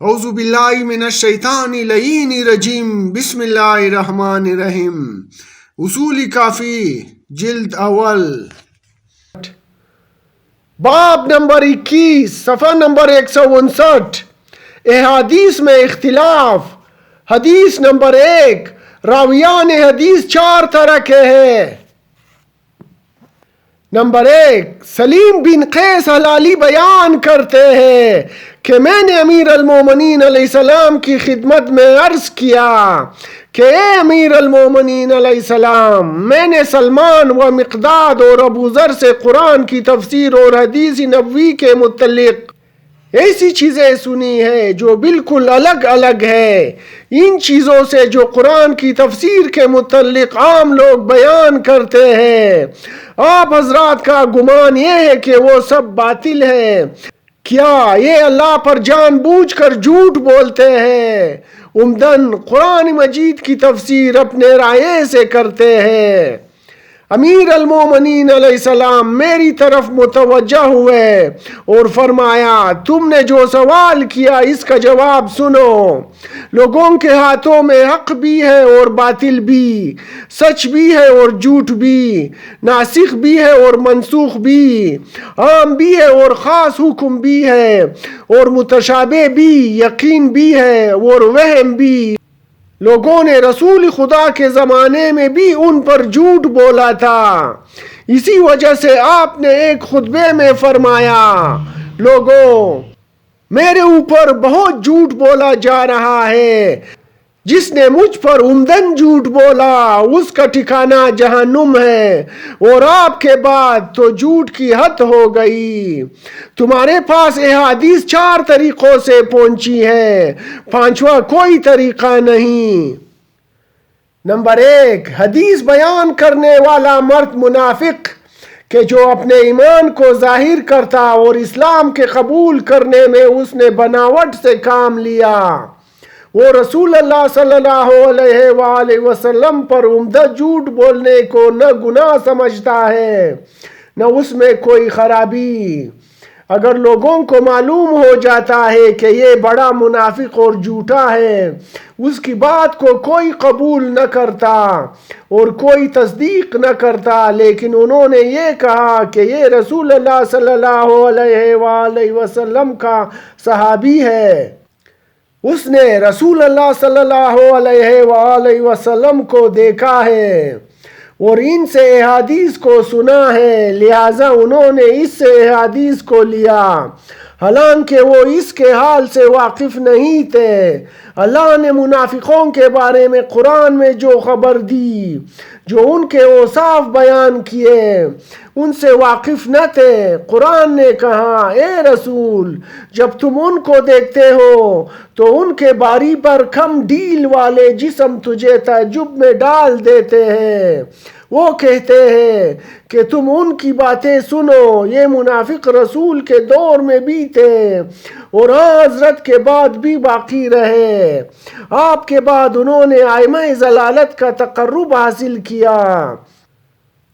اعوذ باللہ من الشیطان اللعین الرجیم بسم اللہ الرحمن الرحیم۔ اصول کافی جلد اول، باب نمبر 21، صفحہ نمبر 159۔ احادیث میں اختلاف۔ حدیث نمبر 1، راویان حدیث 4 طرح کے ہیں۔ نمبر 1، سلیم بن قیس ہلالی بیان کرتے ہیں کہ میں نے امیر المومنین علیہ السلام کی خدمت میں عرض کیا کہ اے امیر المومنین علیہ السلام، میں نے سلمان و مقداد اور ابو ذر سے قرآن کی تفسیر اور حدیث نبوی کے متعلق ایسی چیزیں سنی ہے جو بالکل الگ الگ ہے ان چیزوں سے جو قرآن کی تفسیر کے متعلق عام لوگ بیان کرتے ہیں۔ آپ حضرات کا گمان یہ ہے کہ وہ سب باطل ہے۔ کیا یہ اللہ پر جان بوجھ کر جھوٹ بولتے ہیں؟ عمدن قرآن مجید کی تفسیر اپنے رائے سے کرتے ہیں۔ امیر المومنین علیہ السلام میری طرف متوجہ ہوئے اور فرمایا، تم نے جو سوال کیا اس کا جواب سنو۔ لوگوں کے ہاتھوں میں حق بھی ہے اور باطل بھی، سچ بھی ہے اور جھوٹ بھی، ناسخ بھی ہے اور منسوخ بھی، عام بھی ہے اور خاص حکم بھی ہے، اور متشابہ بھی، یقین بھی ہے اور وہم بھی۔ لوگوں نے رسول خدا کے زمانے میں بھی ان پر جھوٹ بولا تھا۔ اسی وجہ سے آپ نے ایک خطبے میں فرمایا، لوگوں، میرے اوپر بہت جھوٹ بولا جا رہا ہے۔ جس نے مجھ پر عمدن جھوٹ بولا اس کا ٹھکانہ جہنم ہے، اور آپ کے بعد تو جھوٹ کی حد ہو گئی۔ تمہارے پاس احادیث 4 طریقوں سے پہنچی ہے، 5واں کوئی طریقہ نہیں۔ نمبر 1، حدیث بیان کرنے والا مرد منافق کہ جو اپنے ایمان کو ظاہر کرتا اور اسلام کے قبول کرنے میں اس نے بناوٹ سے کام لیا، وہ رسول اللہ صلی اللہ علیہ وآلہ وسلم پر عمدہ جھوٹ بولنے کو نہ گناہ سمجھتا ہے نہ اس میں کوئی خرابی۔ اگر لوگوں کو معلوم ہو جاتا ہے کہ یہ بڑا منافق اور جھوٹا ہے، اس کی بات کو کوئی قبول نہ کرتا اور کوئی تصدیق نہ کرتا، لیکن انہوں نے یہ کہا کہ یہ رسول اللہ صلی اللہ علیہ وآلہ وسلم کا صحابی ہے، اس نے رسول اللہ صلی اللہ علیہ وآلہ وسلم کو دیکھا ہے اور ان سے احادیث کو سنا ہے، لہٰذا انہوں نے اس سے احادیث کو لیا، حالانکہ وہ اس کے حال سے واقف نہیں تھے۔ اللہ نے منافقوں کے بارے میں قرآن میں جو خبر دی، جو ان کے اوصاف بیان کیے، ان سے واقف نہ تھے۔ قرآن نے کہا، اے رسول، جب تم ان کو دیکھتے ہو تو ان کے باری پر کم ڈھیل والے جسم تجھے تعجب میں ڈال دیتے ہیں۔ وہ کہتے ہیں کہ تم ان کی باتیں سنو۔ یہ منافق رسول کے دور میں بھی تھے اور حضرت کے بعد بھی باقی رہے۔ آپ کے بعد انہوں نے ائمہ ضلالت کا تقرب حاصل کیا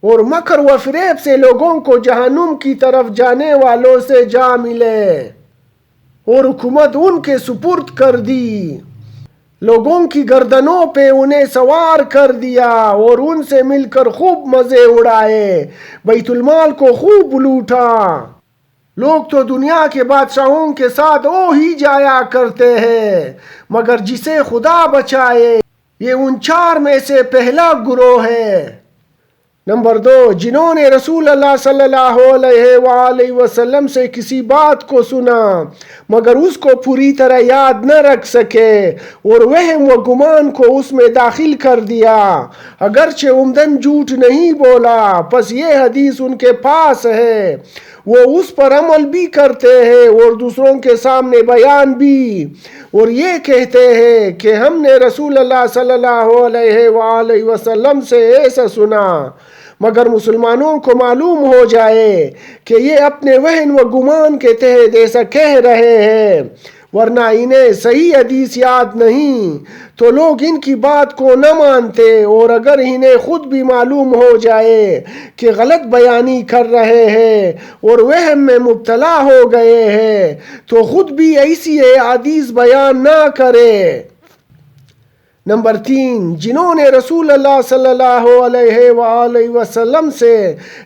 اور مکر و فریب سے لوگوں کو جہنم کی طرف جانے والوں سے جا ملے اور حکومت ان کے سپرد کر دی۔ لوگوں کی گردنوں پہ انہیں سوار کر دیا اور ان سے مل کر خوب مزے اڑائے، بیت المال کو خوب لوٹا۔ لوگ تو دنیا کے بادشاہوں کے ساتھ ہی جایا کرتے ہیں، مگر جسے خدا بچائے یہ ان 4 میں سے پہلا گروہ ہے۔ نمبر 2، جنہوں نے رسول اللہ صلی اللہ علیہ وآلہ وسلم سے کسی بات کو سنا مگر اس کو پوری طرح یاد نہ رکھ سکے اور وہم و گمان کو اس میں داخل کر دیا، اگرچہ عمدن جھوٹ نہیں بولا، پس یہ حدیث ان کے پاس ہے، وہ اس پر عمل بھی کرتے ہیں اور دوسروں کے سامنے بیان بھی، اور یہ کہتے ہیں کہ ہم نے رسول اللہ صلی اللہ علیہ وآلہ وسلم سے ایسا سنا، مگر مسلمانوں کو معلوم ہو جائے کہ یہ اپنے وہن و گمان کے تحت ایسا کہہ رہے ہیں، ورنہ انہیں صحیح حدیث یاد نہیں تو لوگ ان کی بات کو نہ مانتے، اور اگر انہیں خود بھی معلوم ہو جائے کہ غلط بیانی کر رہے ہیں اور وہم میں مبتلا ہو گئے ہیں تو خود بھی ایسی احادیث بیان نہ کرے۔ نمبر 3، جنہوں نے رسول اللہ صلی اللہ علیہ وآلہ وسلم سے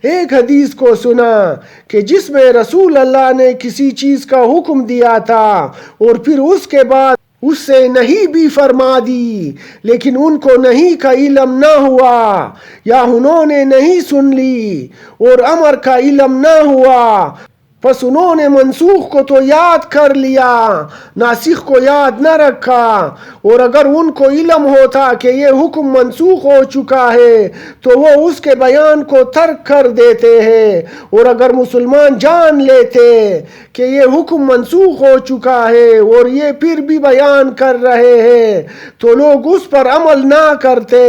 ایک حدیث کو سنا کہ جس میں رسول اللہ نے کسی چیز کا حکم دیا تھا اور پھر اس کے بعد اس سے نہیں بھی فرما دی، لیکن ان کو نہیں کا علم نہ ہوا یا انہوں نے نہیں سن لی اور امر کا علم نہ ہوا، پس انہوں نے منسوخ کو تو یاد کر لیا، ناسخ کو یاد نہ رکھا، اور اگر ان کو علم ہوتا کہ یہ حکم منسوخ ہو چکا ہے تو وہ اس کے بیان کو ترک کر دیتے ہیں، اور اگر مسلمان جان لیتے کہ یہ حکم منسوخ ہو چکا ہے اور یہ پھر بھی بیان کر رہے ہیں تو لوگ اس پر عمل نہ کرتے۔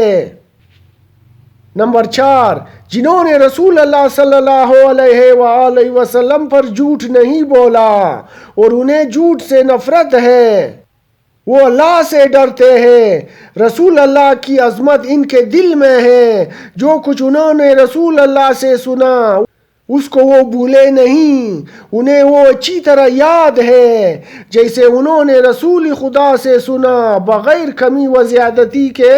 نمبر 4، جنہوں نے رسول اللہ صلی اللہ علیہ وآلہ وسلم پر جھوٹ نہیں بولا اور انہیں جھوٹ سے نفرت ہے، وہ اللہ سے ڈرتے ہیں، رسول اللہ کی عظمت ان کے دل میں ہے، جو کچھ انہوں نے رسول اللہ سے سنا اس کو وہ بھولے نہیں، انہیں وہ اچھی طرح یاد ہے جیسے انہوں نے رسول خدا سے سنا، بغیر کمی و زیادتی کے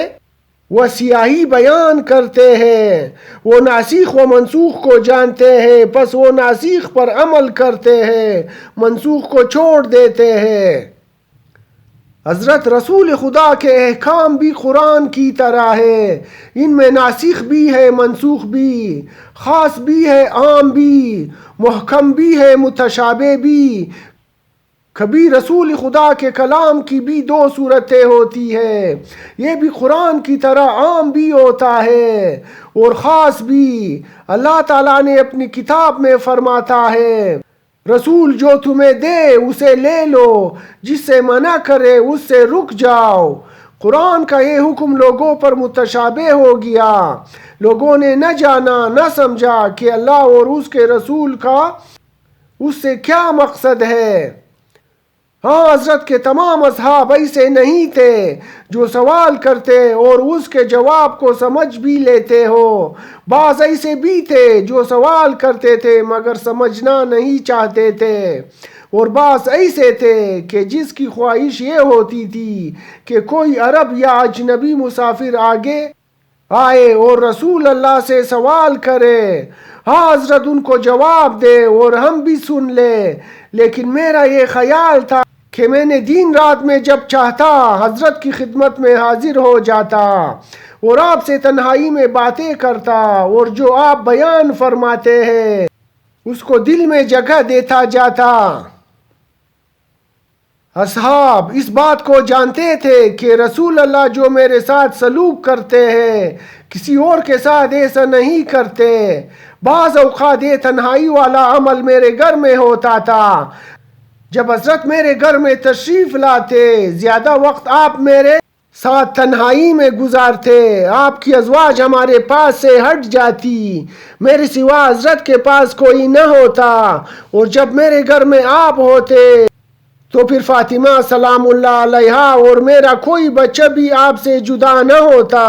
وہ سیاہی بیان کرتے ہیں، وہ ناسخ و منسوخ کو جانتے ہیں، پس وہ ناسخ پر عمل کرتے ہیں، منسوخ کو چھوڑ دیتے ہیں۔ حضرت رسول خدا کے احکام بھی قرآن کی طرح ہے، ان میں ناسخ بھی ہے، منسوخ بھی، خاص بھی ہے، عام بھی، محکم بھی ہے، متشابہ بھی۔ کبھی رسول خدا کے کلام کی بھی 2 صورتیں ہوتی ہے، یہ بھی قرآن کی طرح عام بھی ہوتا ہے اور خاص بھی۔ اللہ تعالیٰ نے اپنی کتاب میں فرماتا ہے، رسول جو تمہیں دے اسے لے لو، جس سے منع کرے اس سے رک جاؤ۔ قرآن کا یہ حکم لوگوں پر متشابہ ہو گیا، لوگوں نے نہ جانا نہ سمجھا کہ اللہ اور اس کے رسول کا اس سے کیا مقصد ہے۔ ہاں، حضرت کے تمام اصحاب ایسے نہیں تھے جو سوال کرتے اور اس کے جواب کو سمجھ بھی لیتے ہو، بعض ایسے بھی تھے جو سوال کرتے تھے مگر سمجھنا نہیں چاہتے تھے، اور بعض ایسے تھے کہ جس کی خواہش یہ ہوتی تھی کہ کوئی عرب یا اجنبی مسافر آگے آئے اور رسول اللہ سے سوال کرے، ہاں حضرت ان کو جواب دے اور ہم بھی سن لے۔ لیکن میرا یہ خیال تھا کہ میں نے دن رات میں جب چاہتا حضرت کی خدمت میں حاضر ہو جاتا اور آپ سے تنہائی میں باتیں کرتا اور جو آپ بیان فرماتے ہیں اس کو دل میں جگہ دیتا جاتا۔ اصحاب اس بات کو جانتے تھے کہ رسول اللہ جو میرے ساتھ سلوک کرتے ہیں کسی اور کے ساتھ ایسا نہیں کرتے۔ بعض اوقات یہ تنہائی والا عمل میرے گھر میں ہوتا تھا، جب حضرت میرے گھر میں تشریف لاتے زیادہ وقت آپ میرے ساتھ تنہائی میں گزارتے، آپ کی ازواج ہمارے پاس سے ہٹ جاتی، میرے سوا حضرت کے پاس کوئی نہ ہوتا، اور جب میرے گھر میں آپ ہوتے تو پھر فاطمہ سلام اللہ علیہا اور میرا کوئی بچہ بھی آپ سے جدا نہ ہوتا۔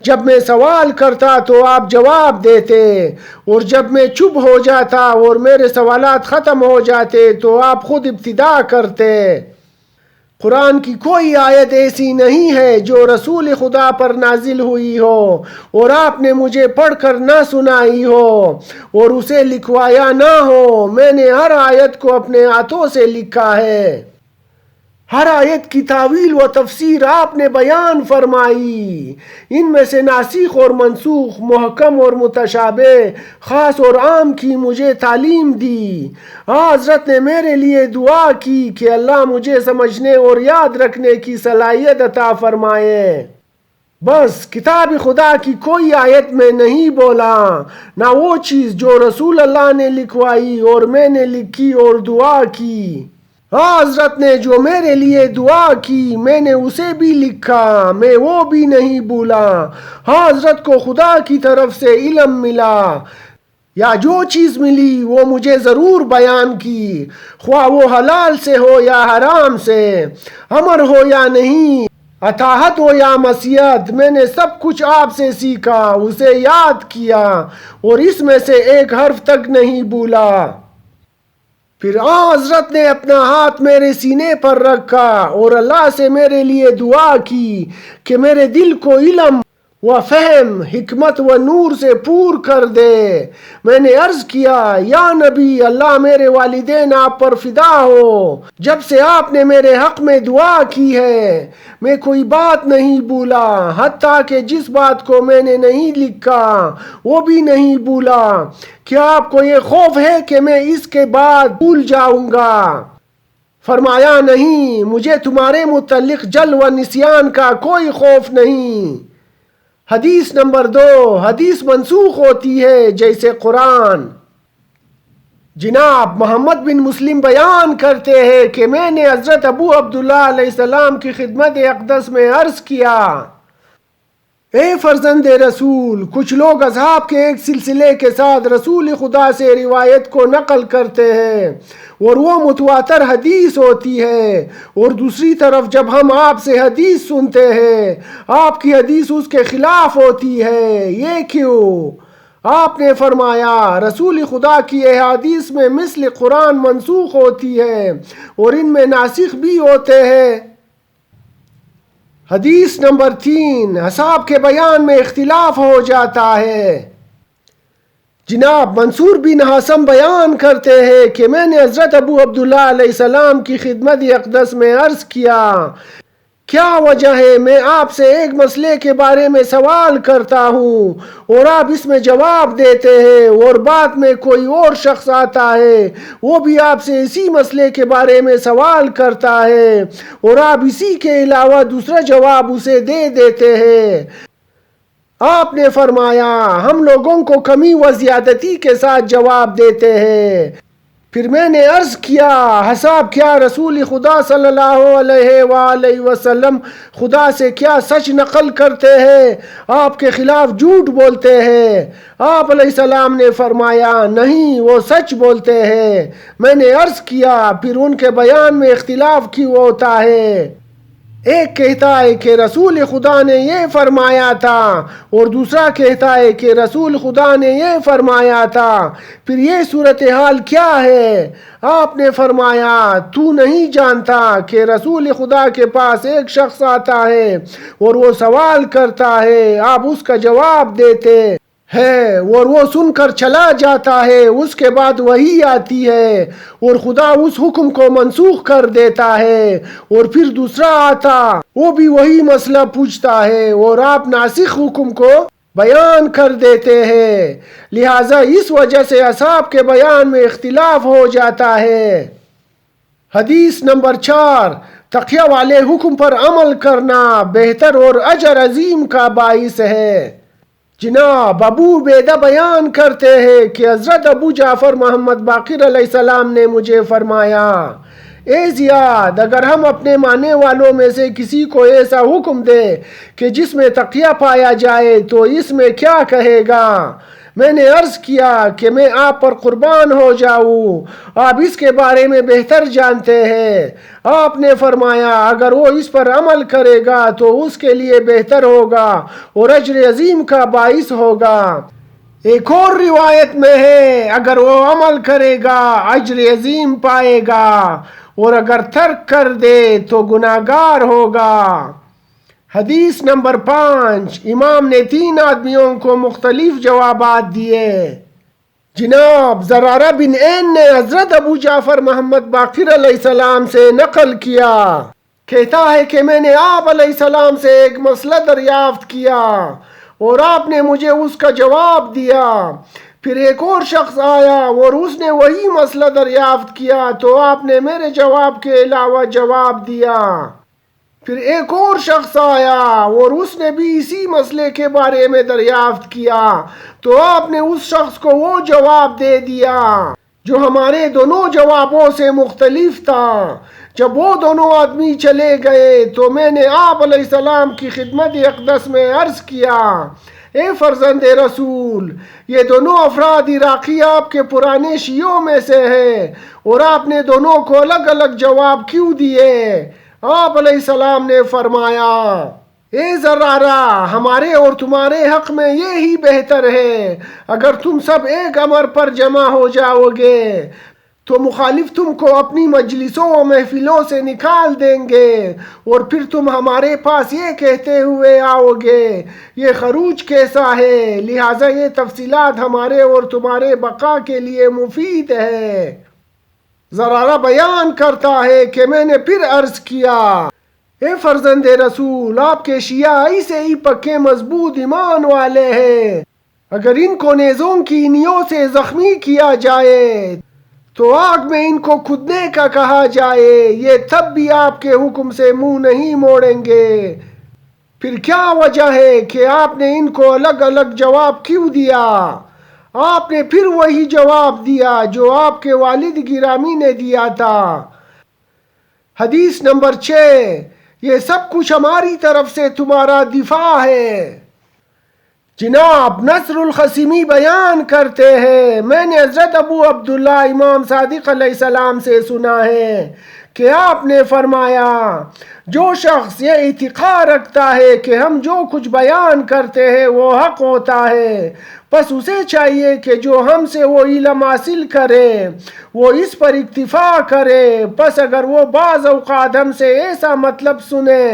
جب میں سوال کرتا تو آپ جواب دیتے، اور جب میں چپ ہو جاتا اور میرے سوالات ختم ہو جاتے تو آپ خود ابتدا کرتے۔ قرآن کی کوئی آیت ایسی نہیں ہے جو رسول خدا پر نازل ہوئی ہو اور آپ نے مجھے پڑھ کر نہ سنائی ہو اور اسے لکھوایا نہ ہو۔ میں نے ہر آیت کو اپنے ہاتھوں سے لکھا ہے، ہر آیت کی تاویل و تفسیر آپ نے بیان فرمائی، ان میں سے ناسخ اور منسوخ، محکم اور متشابہ، خاص اور عام کی مجھے تعلیم دی۔ حضرت نے میرے لیے دعا کی کہ اللہ مجھے سمجھنے اور یاد رکھنے کی صلاحیت عطا فرمائے۔ بس کتاب خدا کی کوئی آیت میں نہیں بولا، نہ وہ چیز جو رسول اللہ نے لکھوائی اور میں نے لکھی اور دعا کی۔ حضرت نے جو میرے لیے دعا کی میں نے اسے بھی لکھا، میں وہ بھی نہیں بھولا۔ حضرت کو خدا کی طرف سے علم ملا، یا جو چیز ملی وہ مجھے ضرور بیان کی، خواہ وہ حلال سے ہو یا حرام سے، امر ہو یا نہیں، اطاعت ہو یا معصیت، میں نے سب کچھ آپ سے سیکھا، اسے یاد کیا اور اس میں سے ایک حرف تک نہیں بھولا۔ پھر حضرت نے اپنا ہاتھ میرے سینے پر رکھا اور اللہ سے میرے لیے دعا کی کہ میرے دل کو علم و فہم، حکمت و نور سے پور کر دے۔ میں نے عرض کیا، یا نبی اللہ، میرے والدین آپ پر فدا ہو، جب سے آپ نے میرے حق میں دعا کی ہے میں کوئی بات نہیں بھولا، حتیٰ کہ جس بات کو میں نے نہیں لکھا وہ بھی نہیں بھولا۔ کیا آپ کو یہ خوف ہے کہ میں اس کے بعد بھول جاؤں گا؟ فرمایا، نہیں، مجھے تمہارے متعلق جل و نسیان کا کوئی خوف نہیں۔ حدیث نمبر 2، حدیث منسوخ ہوتی ہے جیسے قرآن۔ جناب محمد بن مسلم بیان کرتے ہیں کہ میں نے حضرت ابو عبداللہ علیہ السلام کی خدمت اقدس میں عرض کیا، اے فرزند رسول، کچھ لوگ اصحاب کے ایک سلسلے کے ساتھ رسول خدا سے روایت کو نقل کرتے ہیں اور وہ متواتر حدیث ہوتی ہے، اور دوسری طرف جب ہم آپ سے حدیث سنتے ہیں آپ کی حدیث اس کے خلاف ہوتی ہے، یہ کیوں؟ آپ نے فرمایا، رسول خدا کی احادیث میں مثل قرآن منسوخ ہوتی ہے اور ان میں ناسخ بھی ہوتے ہیں۔ حدیث نمبر 3، اصحاب کے بیان میں اختلاف ہو جاتا ہے۔ جناب منصور بن حسم بیان کرتے ہیں کہ میں نے حضرت ابو عبداللہ علیہ السلام کی خدمت اقدس میں عرض کیا، کیا وجہ ہے میں آپ سے ایک مسئلے کے بارے میں سوال کرتا ہوں اور آپ اس میں جواب دیتے ہیں، اور بعد میں کوئی اور شخص آتا ہے وہ بھی آپ سے اسی مسئلے کے بارے میں سوال کرتا ہے اور آپ اسی کے علاوہ دوسرا جواب اسے دے دیتے ہیں۔ آپ نے فرمایا، ہم لوگوں کو کمی و زیادتی کے ساتھ جواب دیتے ہیں۔ پھر میں نے عرض کیا، حساب کیا رسول خدا صلی اللہ علیہ وآلہ وسلم خدا سے کیا سچ نقل کرتے ہیں، آپ کے خلاف جھوٹ بولتے ہیں؟ آپ علیہ السلام نے فرمایا، نہیں، وہ سچ بولتے ہیں۔ میں نے عرض کیا، پھر ان کے بیان میں اختلاف کیوں ہوتا ہے؟ ایک کہتا ہے کہ رسول خدا نے یہ فرمایا تھا اور دوسرا کہتا ہے کہ رسول خدا نے یہ فرمایا تھا، پھر یہ صورتحال کیا ہے؟ آپ نے فرمایا، تو نہیں جانتا کہ رسول خدا کے پاس ایک شخص آتا ہے اور وہ سوال کرتا ہے، آپ اس کا جواب دیتے ہے اور وہ سن کر چلا جاتا ہے، اس کے بعد وحی آتی ہے اور خدا اس حکم کو منسوخ کر دیتا ہے، اور پھر دوسرا آتا وہ بھی وہی مسئلہ پوچھتا ہے اور آپ ناسخ حکم کو بیان کر دیتے ہیں۔ لہٰذا اس وجہ سے اصحاب کے بیان میں اختلاف ہو جاتا ہے۔ حدیث نمبر 4، تقیہ والے حکم پر عمل کرنا بہتر اور اجر عظیم کا باعث ہے۔ جناب ابو عبیدہ بیان کرتے ہیں کہ حضرت ابو جعفر محمد باقر علیہ السلام نے مجھے فرمایا، اے زیاد، اگر ہم اپنے ماننے والوں میں سے کسی کو ایسا حکم دے کہ جس میں تقیہ پایا جائے تو اس میں کیا کہے گا؟ میں نے عرض کیا کہ میں آپ پر قربان ہو جاؤں، آپ اس کے بارے میں بہتر جانتے ہیں۔ آپ نے فرمایا، اگر وہ اس پر عمل کرے گا تو اس کے لیے بہتر ہوگا اور اجر عظیم کا باعث ہوگا۔ ایک اور روایت میں ہے، اگر وہ عمل کرے گا اجر عظیم پائے گا اور اگر ترک کر دے تو گناہگار ہوگا۔ حدیث نمبر 5، امام نے 3 آدمیوں کو مختلف جوابات دیے۔ جناب زرارہ بن عین نے حضرت ابو جعفر محمد باقر علیہ السلام سے نقل کیا، کہتا ہے کہ میں نے آپ علیہ السلام سے ایک مسئلہ دریافت کیا اور آپ نے مجھے اس کا جواب دیا۔ پھر ایک اور شخص آیا اور اس نے وہی مسئلہ دریافت کیا تو آپ نے میرے جواب کے علاوہ جواب دیا۔ پھر ایک اور شخص آیا اور اس نے بھی اسی مسئلے کے بارے میں دریافت کیا تو آپ نے اس شخص کو وہ جواب دے دیا جو ہمارے دونوں جوابوں سے مختلف تھا۔ جب وہ دونوں آدمی چلے گئے تو میں نے آپ علیہ السلام کی خدمت اقدس میں عرض کیا، اے فرزند رسول، یہ دونوں افراد عراقی آپ کے پرانے شیعوں میں سے ہیں، اور آپ نے دونوں کو الگ الگ جواب کیوں دیے؟ آپ علیہ السلام نے فرمایا، اے زرارہ، ہمارے اور تمہارے حق میں یہی بہتر ہے، اگر تم سب ایک امر پر جمع ہو جاؤ گے تو مخالف تم کو اپنی مجلسوں و محفلوں سے نکال دیں گے، اور پھر تم ہمارے پاس یہ کہتے ہوئے آؤ گے یہ خروج کیسا ہے، لہٰذا یہ تفصیلات ہمارے اور تمہارے بقا کے لیے مفید ہے۔ زرارہ بیان کرتا ہے کہ میں نے پھر عرض کیا، اے فرزند رسول، آپ کے شیعہ ایسے ہی پکے مضبوط ایمان والے ہیں، اگر ان کو نیزوں کی انیوں سے زخمی کیا جائے تو آگ میں ان کو کھودنے کا کہا جائے، یہ تب بھی آپ کے حکم سے منہ نہیں موڑیں گے۔ پھر کیا وجہ ہے کہ آپ نے ان کو الگ الگ جواب کیوں دیا؟ آپ نے پھر وہی جواب دیا جو آپ کے والد گرامی نے دیا تھا۔ حدیث نمبر 6، یہ سب کچھ ہماری طرف سے تمہارا دفاع ہے۔ جناب نصر الخصیمی بیان کرتے ہیں، میں نے حضرت ابو عبداللہ امام صادق علیہ السلام سے سنا ہے کہ آپ نے فرمایا، جو شخص یہ اعتقاد رکھتا ہے کہ ہم جو کچھ بیان کرتے ہیں وہ حق ہوتا ہے، پس اسے چاہیے کہ جو ہم سے وہ علم حاصل کرے وہ اس پر اکتفا کرے، پس اگر وہ بعض اوقات ہم سے ایسا مطلب سنے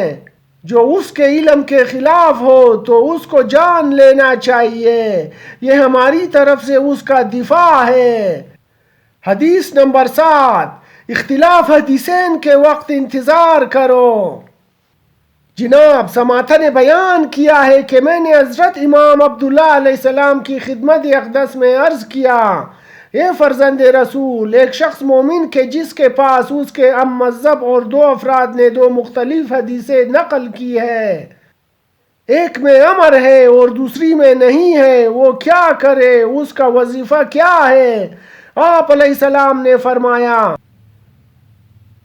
جو اس کے علم کے خلاف ہو تو اس کو جان لینا چاہیے، یہ ہماری طرف سے اس کا دفاع ہے۔ حدیث نمبر 7، اختلاف حدیثین کے وقت انتظار کرو۔ جناب سماٹھا نے بیان کیا ہے کہ میں نے حضرت امام عبداللہ علیہ السلام کی خدمت اقدس میں عرض کیا، اے فرزند رسول، ایک شخص مومن کے جس کے پاس اس کے ہم مذہب اور دو افراد نے دو مختلف حدیثیں نقل کی ہے، ایک میں امر ہے اور دوسری میں نہیں ہے، وہ کیا کرے، اس کا وظیفہ کیا ہے؟ آپ علیہ السلام نے فرمایا،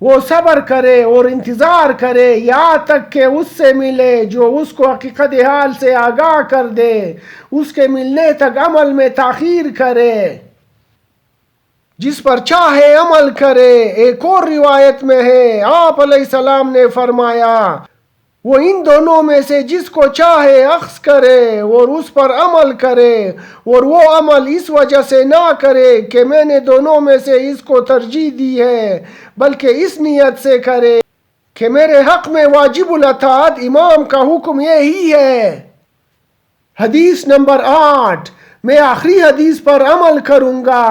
وہ صبر کرے اور انتظار کرے یہاں تک کہ اس سے ملے جو اس کو حقیقت حال سے آگاہ کر دے، اس کے ملنے تک عمل میں تاخیر کرے، جس پر چاہے عمل کرے۔ ایک اور روایت میں ہے، آپ علیہ السلام نے فرمایا، وہ ان دونوں میں سے جس کو چاہے اخذ کرے اور اس پر عمل کرے، اور وہ عمل اس وجہ سے نہ کرے کہ میں نے دونوں میں سے اس کو ترجیح دی ہے، بلکہ اس نیت سے کرے کہ میرے حق میں واجب الاطاعت امام کا حکم یہی ہے۔ حدیث نمبر 8، میں آخری حدیث پر عمل کروں گا۔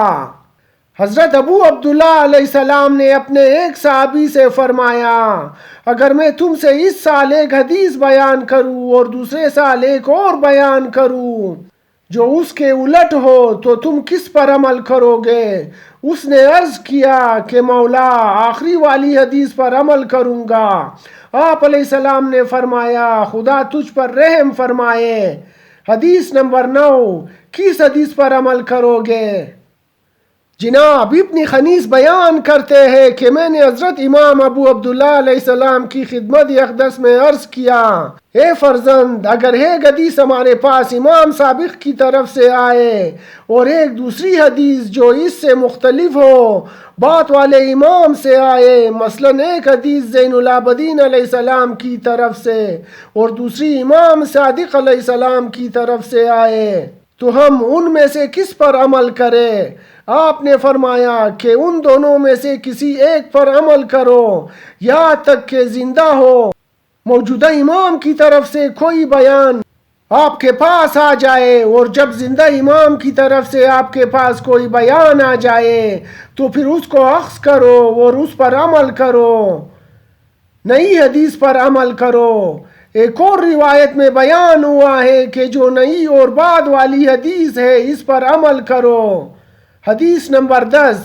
حضرت ابو عبداللہ علیہ السلام نے اپنے ایک صحابی سے فرمایا، اگر میں تم سے اس سال ایک حدیث بیان کروں اور دوسرے سال ایک اور بیان کروں جو اس کے الٹ ہو تو تم کس پر عمل کرو گے؟ اس نے عرض کیا کہ مولا، آخری والی حدیث پر عمل کروں گا۔ آپ علیہ السلام نے فرمایا، خدا تجھ پر رحم فرمائے۔ حدیث نمبر 9، کس حدیث پر عمل کرو گے؟ جناب ابن خنیس بیان کرتے ہیں کہ میں نے حضرت امام ابو عبداللہ علیہ السلام کی خدمت اقدس میں عرض کیا، اے فرزند، اگر ایک حدیث ہمارے پاس امام سابق کی طرف سے آئے اور ایک دوسری حدیث جو اس سے مختلف ہو بات والے امام سے آئے، مثلا ایک حدیث زین العابدین علیہ السلام کی طرف سے اور دوسری امام صادق علیہ السلام کی طرف سے آئے، تو ہم ان میں سے کس پر عمل کریں؟ آپ نے فرمایا کہ ان دونوں میں سے کسی ایک پر عمل کرو یہاں تک کہ زندہ ہو موجودہ امام کی طرف سے کوئی بیان آپ کے پاس آ جائے، اور جب زندہ امام کی طرف سے آپ کے پاس کوئی بیان آ جائے تو پھر اس کو اخذ کرو اور اس پر عمل کرو، نئی حدیث پر عمل کرو۔ ایک اور روایت میں بیان ہوا ہے کہ جو نئی اور بعد والی حدیث ہے اس پر عمل کرو۔ حدیث نمبر 10،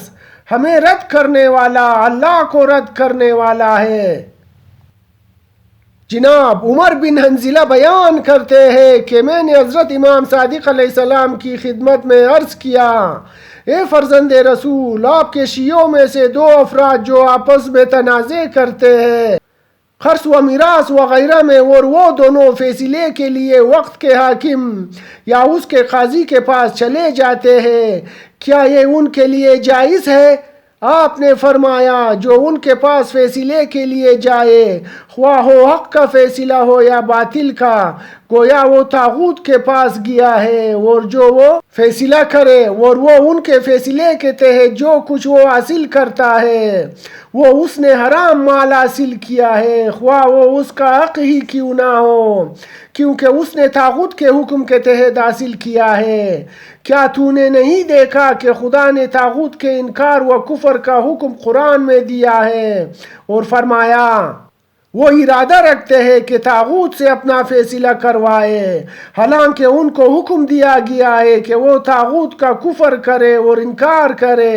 ہمیں رد کرنے والا اللہ کو رد کرنے والا ہے۔ جناب عمر بن حنظلہ بیان کرتے ہیں کہ میں نے حضرت امام صادق علیہ السلام کی خدمت میں عرض کیا، اے فرزند رسول، آپ کے شیعوں میں سے دو افراد جو آپس میں تنازع کرتے ہیں، خرص و میراث وغیرہ میں، اور وہ دونوں فیصلے کے لیے وقت کے حاکم یا اس کے قاضی کے پاس چلے جاتے ہیں، کیا یہ ان کے لیے جائز ہے؟ آپ نے فرمایا جو ان کے پاس فیصلے کے لیے جائے، خواہ ہو حق کا فیصلہ ہو یا باطل کا، گویا وہ طاغوت کے پاس گیا ہے، اور جو وہ فیصلہ کرے اور وہ ان کے فیصلے کے تحت جو کچھ وہ حاصل کرتا ہے وہ اس نے حرام مال حاصل کیا ہے، خواہ وہ اس کا حق ہی کیوں نہ ہو، کیونکہ اس نے طاغوت کے حکم کے تحت حاصل کیا ہے۔ کیا تو نے نہیں دیکھا کہ خدا نے طاغوت کے انکار و کفر کا حکم قرآن میں دیا ہے، اور فرمایا وہ ارادہ رکھتے ہیں کہ طاغوت سے اپنا فیصلہ کروائے، حالانکہ ان کو حکم دیا گیا ہے کہ وہ طاغوت کا کفر کرے اور انکار کرے۔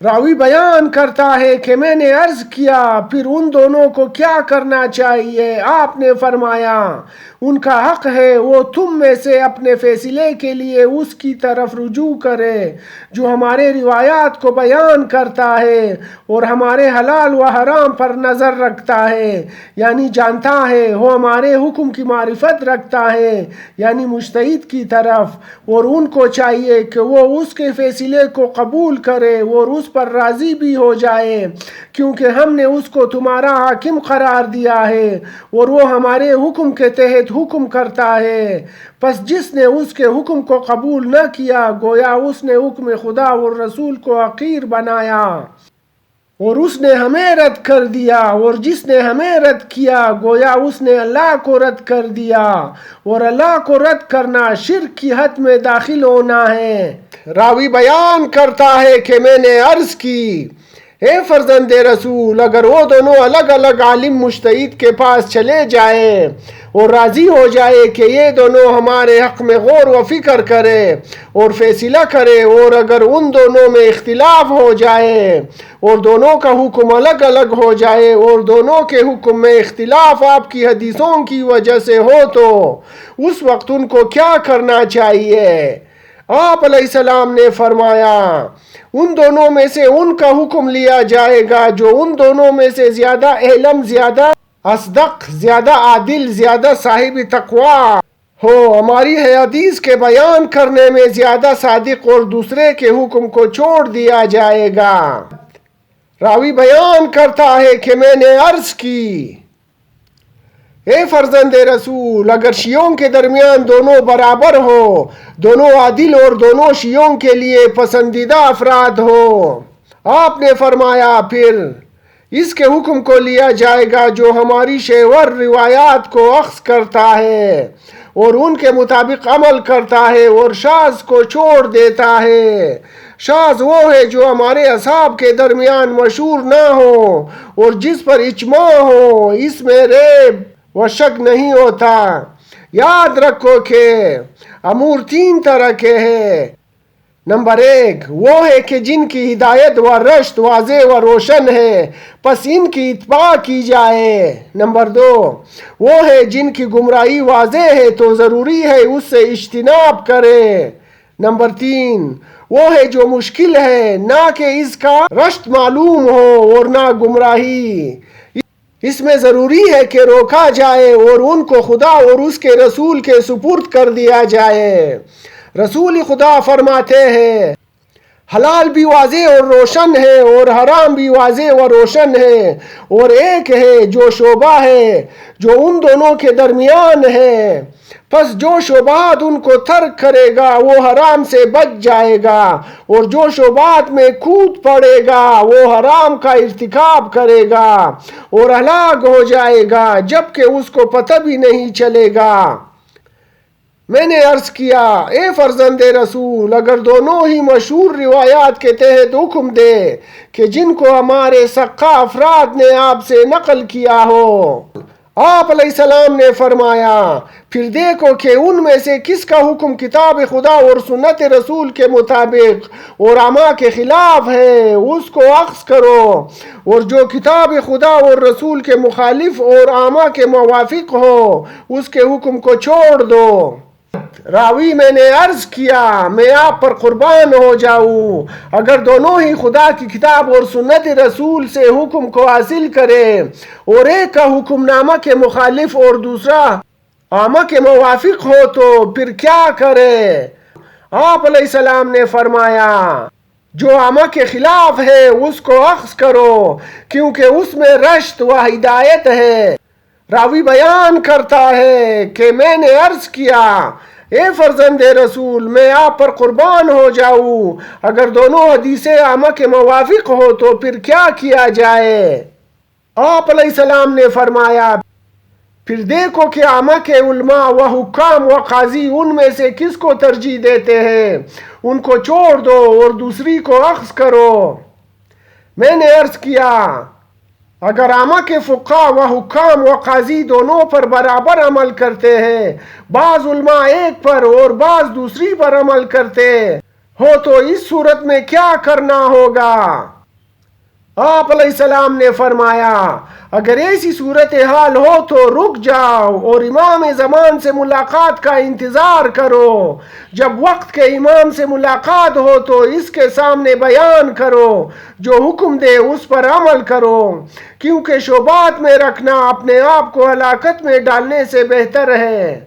راوی بیان کرتا ہے کہ میں نے عرض کیا پھر ان دونوں کو کیا کرنا چاہیے؟ آپ نے فرمایا ان کا حق ہے وہ تم میں سے اپنے فیصلے کے لیے اس کی طرف رجوع کرے جو ہمارے روایات کو بیان کرتا ہے اور ہمارے حلال و حرام پر نظر رکھتا ہے، یعنی جانتا ہے، وہ ہمارے حکم کی معرفت رکھتا ہے، یعنی مجتہد کی طرف، اور ان کو چاہیے کہ وہ اس کے فیصلے کو قبول کرے اور اس پر راضی بھی ہو جائے، کیونکہ ہم نے اس کو تمہارا حاکم قرار دیا ہے اور وہ ہمارے حکم کے تحت حکم کرتا ہے۔ پس جس نے اس کے حکم کو قبول نہ کیا گویا اس نے حکم خدا اور رسول کو حقیر بنایا اور اس نے ہمیں رد کر دیا، اور جس نے ہمیں رد کیا گویا اس نے اللہ کو رد کر دیا، اور اللہ کو رد کرنا شرک کی حد میں داخل ہونا ہے۔ راوی بیان کرتا ہے کہ میں نے عرض کی اے فرزند رسول، اگر وہ دونوں الگ الگ عالم مجتہد کے پاس چلے جائیں اور راضی ہو جائے کہ یہ دونوں ہمارے حق میں غور و فکر کرے اور فیصلہ کرے، اور اگر ان دونوں میں اختلاف ہو جائے اور دونوں کا حکم الگ الگ ہو جائے اور دونوں کے حکم میں اختلاف آپ کی حدیثوں کی وجہ سے ہو، تو اس وقت ان کو کیا کرنا چاہیے؟ آپ علیہ السلام نے فرمایا ان دونوں میں سے ان کا حکم لیا جائے گا جو ان دونوں میں سے زیادہ علم، زیادہ اصدق، زیادہ عادل، زیادہ صاحب تقوی ہو، ہماری حدیث کے بیان کرنے میں زیادہ صادق، اور دوسرے کے حکم کو چھوڑ دیا جائے گا۔ راوی بیان کرتا ہے کہ میں نے عرض کی اے فرزند رسول، اگر شیعوں کے درمیان دونوں برابر ہو، دونوں عادل اور دونوں شیعوں کے لیے پسندیدہ افراد ہو، آپ نے فرمایا پھر اس کے حکم کو لیا جائے گا جو ہماری شیور روایات کو اخذ کرتا ہے اور ان کے مطابق عمل کرتا ہے اور شاذ کو چھوڑ دیتا ہے۔ شاذ وہ ہے جو ہمارے اصحاب کے درمیان مشہور نہ ہو اور جس پر اجماع ہو، اس میں ریب و شک نہیں ہوتا۔ یاد رکھو کہ امور تین طرح کے ہیں۔ نمبر 1 وہ ہے کہ جن کی ہدایت و رشد واضح و روشن ہے، پس ان کی اتباع کی جائے۔ نمبر 2 وہ ہے جن کی گمراہی واضح ہے تو ضروری ہے اس سے اجتناب کرے۔ نمبر 3 وہ ہے جو مشکل ہے، نہ کہ اس کا رشد معلوم ہو اور نہ گمراہی، اس میں ضروری ہے کہ روکا جائے اور ان کو خدا اور اس کے رسول کے سپرد کر دیا جائے۔ رسول خدا فرماتے ہیں حلال بھی واضح اور روشن ہے اور حرام بھی واضح و روشن ہے، اور ایک ہے جو شعبہ ہے جو ان دونوں کے درمیان ہے، پس جو شعبات ان کو ترک کرے گا وہ حرام سے بچ جائے گا، اور جو شعبات میں کود پڑے گا وہ حرام کا ارتکاب کرے گا اور ہلاک ہو جائے گا جبکہ اس کو پتہ بھی نہیں چلے گا۔ میں نے عرض کیا اے فرزند رسول، اگر دونوں ہی مشہور روایات کے تحت حکم دے کہ جن کو ہمارے سقہ افراد نے آپ سے نقل کیا ہو، آپ علیہ السلام نے فرمایا پھر دیکھو کہ ان میں سے کس کا حکم کتاب خدا اور سنت رسول کے مطابق اور اعماء کے خلاف ہے، اس کو اخذ کرو، اور جو کتاب خدا اور رسول کے مخالف اور اعماء کے موافق ہو اس کے حکم کو چھوڑ دو۔ راوی میں نے عرض کیا میں آپ پر قربان ہو جاؤں اگر دونوں ہی خدا کی کتاب اور سنت رسول سے حکم کو حاصل کرے اور ایک کا حکم نامہ کے مخالف اور دوسرا عامہ کے موافق ہو تو پھر کیا کرے؟ آپ علیہ السلام نے فرمایا جو عامہ کے خلاف ہے اس کو اخذ کرو کیونکہ اس میں رشد و ہدایت ہے۔ راوی بیان کرتا ہے کہ میں نے عرض کیا اے فرزند رسول میں آپ پر قربان ہو جاؤں اگر دونوں حدیثیں عامہ کے موافق ہو تو پھر کیا کیا جائے؟ آپ علیہ السلام نے فرمایا پھر دیکھو کہ عامہ کے علماء و حکام و قاضی ان میں سے کس کو ترجیح دیتے ہیں، ان کو چھوڑ دو اور دوسری کو اخذ کرو۔ میں نے عرض کیا اگر عامہ کے فقہ و حکام و قاضی دونوں پر برابر عمل کرتے ہیں، بعض علماء ایک پر اور بعض دوسری پر عمل کرتے ہو تو اس صورت میں کیا کرنا ہوگا؟ آپ علیہ السلام نے فرمایا اگر ایسی صورتحال ہو تو رک جاؤ اور امام زمان سے ملاقات کا انتظار کرو، جب وقت کے امام سے ملاقات ہو تو اس کے سامنے بیان کرو، جو حکم دے اس پر عمل کرو، کیونکہ شبہات میں رکھنا اپنے آپ کو ہلاکت میں ڈالنے سے بہتر ہے۔